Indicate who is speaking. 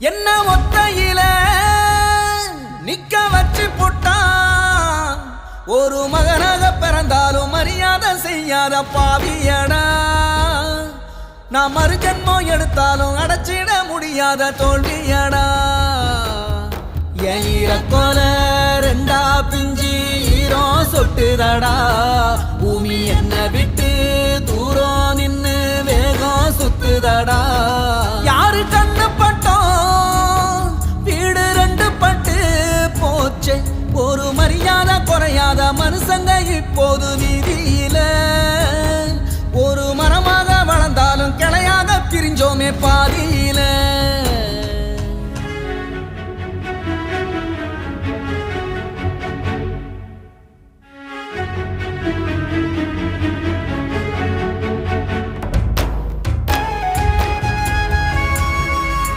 Speaker 1: என்ன ஒத்தையில நிக்க வச்சு போட்டான். ஒரு மகனாக பிறந்தாலும் மரியாதை செய்யாத பாவியடா. நான் மறுஜன்மம் எடுத்தாலும் அடைச்சிட முடியாத தோல்வியடா. என் ஈரக்கோல ரெண்டா பிஞ்சி ஈரோ சொட்டுதடா. பூமி என்ன விட்டு தூரம் நின்னு வேகம் சுத்துதடா. யாரு கண்ணு பட்டோம் வீடு ரெண்டு பட்டு போச்சே. ஒரு மரியாதை குறையாத மனுஷங்க இப்போது வீதியில. ஒரு மரமாக வளர்ந்தாலும் கிளையாக பிரிஞ்சோமே பாதியில.